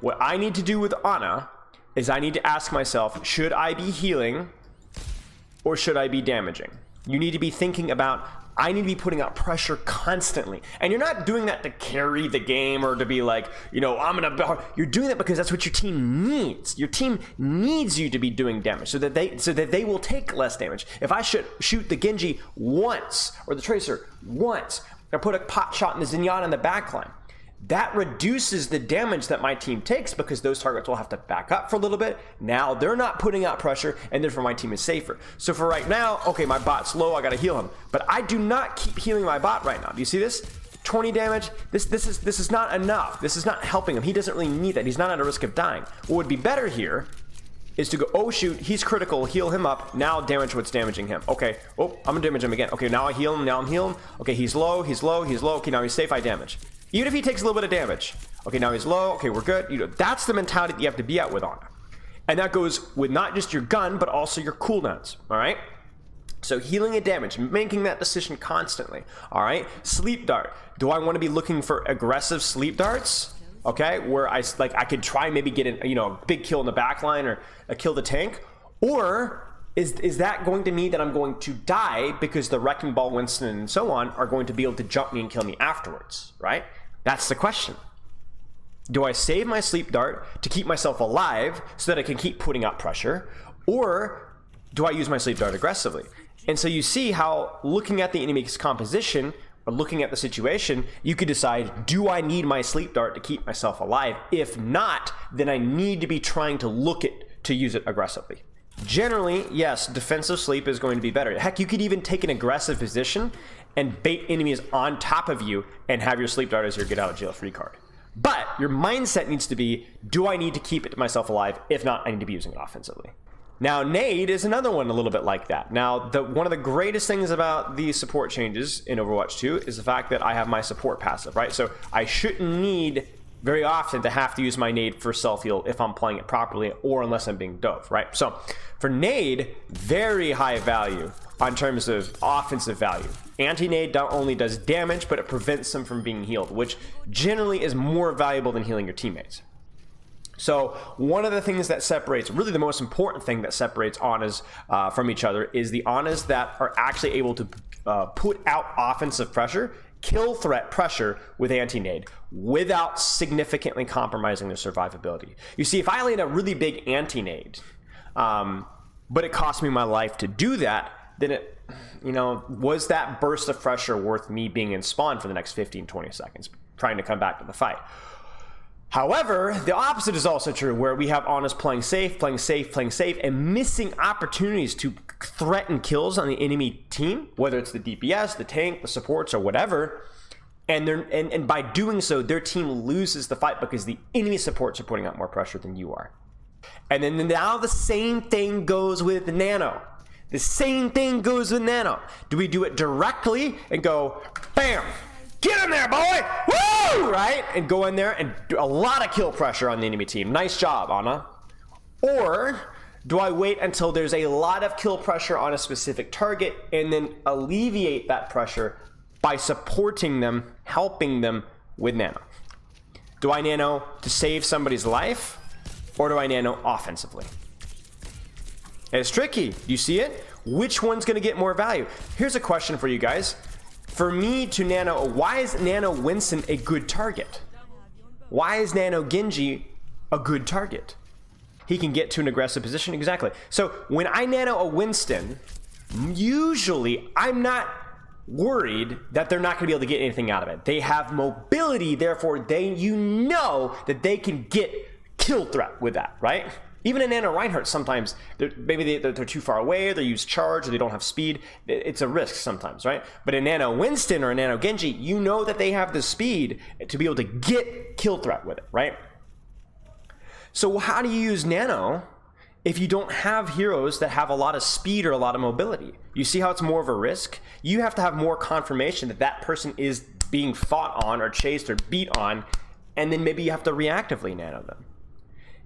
what I need to do with Ana is I need to ask myself, should I be healing or should I be damaging? You need to be thinking about, I need to be putting out pressure constantly. And you're not doing that to carry the game or to be like, you know, you're doing that because that's what your team needs. Your team needs you to be doing damage so that they will take less damage. If I should shoot the Genji once or the Tracer once, or put a pot shot in the Zenyatta in the backline, that reduces the damage that my team takes because those targets will have to back up for a little bit. Now they're not putting out pressure, and therefore my team is safer. So for right now, okay, my bot's low, I gotta heal him. But I do not keep healing my bot right now. Do you see this? 20 damage. This is not enough. This is not helping him. He doesn't really need that. He's not at a risk of dying. What would be better here is to go, oh shoot, he's critical, heal him up, now damage what's damaging him. Okay, oh, I'm gonna damage him again. Okay, now I heal him, now I'm healing. Okay, he's low, he's low, he's low. Okay, now he's safe, I damage. Even if he takes a little bit of damage. Okay, now he's low, okay, we're good. You know, that's the mentality that you have to be at with Ana. And that goes with not just your gun, but also your cooldowns, all right? So healing and damage, making that decision constantly, all right? Sleep dart, do I wanna be looking for aggressive sleep darts? Okay, where I could try maybe get a big kill in the back line or a kill the tank, or is that going to mean that I'm going to die because the Wrecking Ball, Winston, and so on are going to be able to jump me and kill me afterwards, right? That's the question. Do I save my sleep dart to keep myself alive so that I can keep putting out pressure, or do I use my sleep dart aggressively? And so you see how looking at the enemy's composition or looking at the situation, you could decide, do I need my sleep dart to keep myself alive? If not, then I need to be trying to look to use it aggressively. Generally, yes, defensive sleep is going to be better. Heck, you could even take an aggressive position and bait enemies on top of you and have your sleep dart as your get out of jail free card. But your mindset needs to be, do I need to keep it myself alive? If not, I need to be using it offensively. Now, nade is another one a little bit like that. Now, one of the greatest things about these support changes in Overwatch 2 is the fact that I have my support passive, right? So I shouldn't need very often to have to use my nade for self-heal if I'm playing it properly or unless I'm being dove, right? So for nade, very high value on terms of offensive value. Anti-nade not only does damage, but it prevents them from being healed, which generally is more valuable than healing your teammates. So one of the things that separates, really the most important thing that separates Anas from each other is the Anas that are actually able to put out offensive pressure, kill threat pressure with anti-nade without significantly compromising their survivability. You see, if I land a really big anti-nade, but it cost me my life to do that, then it, was that burst of pressure worth me being in spawn for the next 15, 20 seconds, trying to come back to the fight? However, the opposite is also true, where we have Anas playing safe, and missing opportunities to threaten kills on the enemy team, whether it's the DPS, the tank, the supports, or whatever. And by doing so, their team loses the fight because the enemy supports are putting out more pressure than you are. And then now the same thing goes with Nano. The same thing goes with Nano. Do we do it directly and go, bam, get in there, boy, woo, right? And go in there and do a lot of kill pressure on the enemy team. Nice job, Ana. Or do I wait until there's a lot of kill pressure on a specific target and then alleviate that pressure by supporting them, helping them with Nano? Do I Nano to save somebody's life, or do I Nano offensively? It's tricky. Do you see it? Which one's going to get more value? Here's a question for you guys. For me to Nano, why is Nano Winston a good target? Why is Nano Genji a good target? He can get to an aggressive position. Exactly. So when I Nano a Winston, usually I'm not worried that they're not going to be able to get anything out of it. They have mobility, therefore that they can get kill threat with that, right? Even in Nano Reinhardt, sometimes maybe they're too far away, they use charge, or they don't have speed. It's a risk sometimes, right? But in Nano Winston or in Nano Genji, you know that they have the speed to be able to get kill threat with it, right? So how do you use Nano if you don't have heroes that have a lot of speed or a lot of mobility? You see how it's more of a risk? You have to have more confirmation that that person is being fought on or chased or beat on, and then maybe you have to reactively Nano them.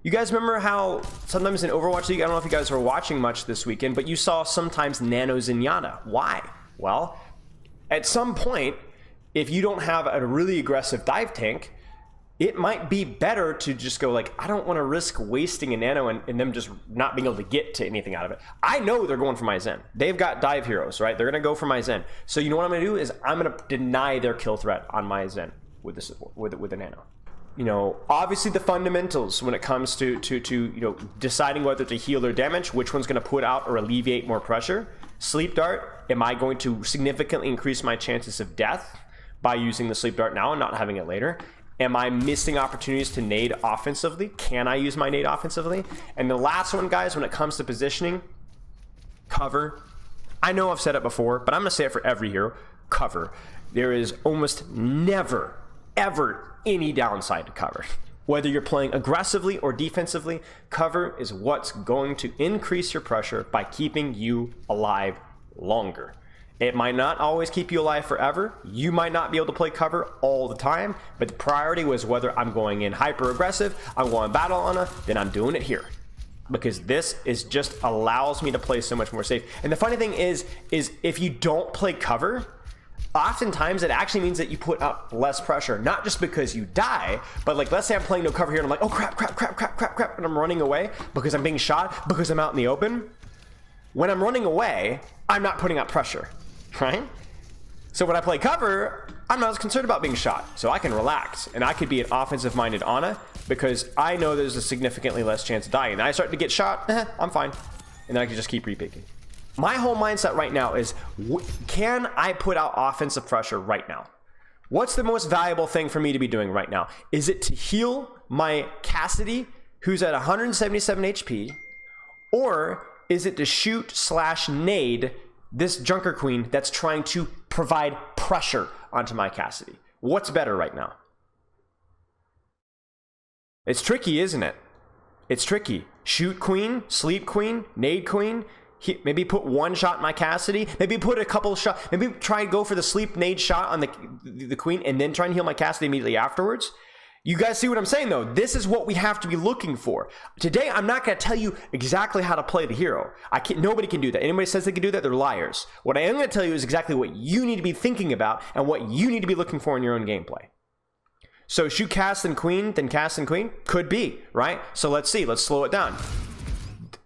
You guys remember how sometimes in Overwatch League, I don't know if you guys were watching much this weekend, but you saw sometimes Nano Zenyatta. Why? Well, at some point, if you don't have a really aggressive dive tank, it might be better to just go like, I don't want to risk wasting a nano and them just not being able to get to anything out of it. I know they're going for my Zen. They've got dive heroes, right? They're going to go for my Zen. So you know what I'm going to do is I'm going to deny their kill threat on my Zen with the support, with the nano. You know, obviously the fundamentals when it comes to you know, deciding whether to heal or damage, which one's going to put out or alleviate more pressure. Sleep dart, am I going to significantly increase my chances of death by using the sleep dart now and not having it later? Am I missing opportunities to nade offensively? Can I use my nade offensively? And the last one, guys, when it comes to positioning, cover. I know I've said it before, but I'm going to say it for every hero. Cover. There is almost never, ever any downside to cover. Whether you're playing aggressively or defensively, cover is what's going to increase your pressure by keeping you alive longer. It might not always keep you alive forever. You might not be able to play cover all the time, but the priority was whether I'm going in hyper aggressive, I'm going battle Ana, then I'm doing it here. Because this is just allows me to play so much more safe. And the funny thing is if you don't play cover, oftentimes it actually means that you put out less pressure, not just because you die, but like, let's say I'm playing no cover here and I'm like, oh crap, and I'm running away because I'm being shot, because I'm out in the open. When I'm running away, I'm not putting out pressure, right? So when I play cover, I'm not as concerned about being shot, so I can relax, and I could be an offensive-minded Ana because I know there's a significantly less chance of dying. And I start to get shot, I'm fine, and then I can just keep repicking. My whole mindset right now is, can I put out offensive pressure right now? What's the most valuable thing for me to be doing right now? Is it to heal my Cassidy, who's at 177 HP, or is it to shoot/nade this Junker Queen that's trying to provide pressure onto my Cassidy? What's better right now? It's tricky, isn't it? It's tricky. Shoot Queen, sleep Queen, nade Queen. Maybe put one shot in my Cassidy. Maybe put a couple shots. Maybe try and go for the sleep nade shot on the Queen and then try and heal my Cassidy immediately afterwards. You guys see what I'm saying, though? This is what we have to be looking for. Today, I'm not going to tell you exactly how to play the hero. Nobody can do that. Anybody says they can do that, they're liars. What I am going to tell you is exactly what you need to be thinking about and what you need to be looking for in your own gameplay. So shoot cast and Queen, then cast and Queen? Could be, right? So let's see. Let's slow it down.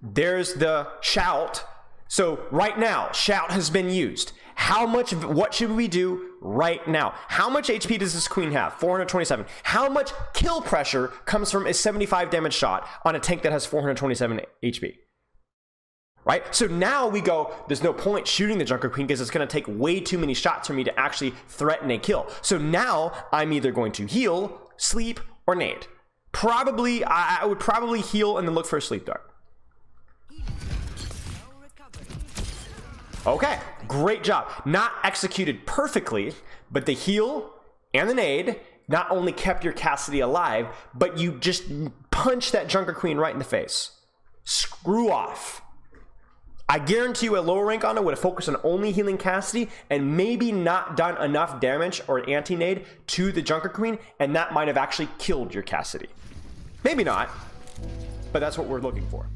There's the shout. So right now, shout has been used. What should we do right now? How much HP does this Queen have? 427. How much kill pressure comes from a 75 damage shot on a tank that has 427 HP? Right? So now we go, there's no point shooting the Junker Queen because it's going to take way too many shots for me to actually threaten a kill. So now I'm either going to heal, sleep, or nade. Probably, I would probably heal and then look for a sleep dart. Okay, great job. Not executed perfectly, but the heal and the nade not only kept your Cassidy alive, but you just punched that Junker Queen right in the face. Screw off. I guarantee you a lower rank on it would have focused on only healing Cassidy and maybe not done enough damage or anti-nade to the Junker Queen, and that might have actually killed your Cassidy. Maybe not, but that's what we're looking for.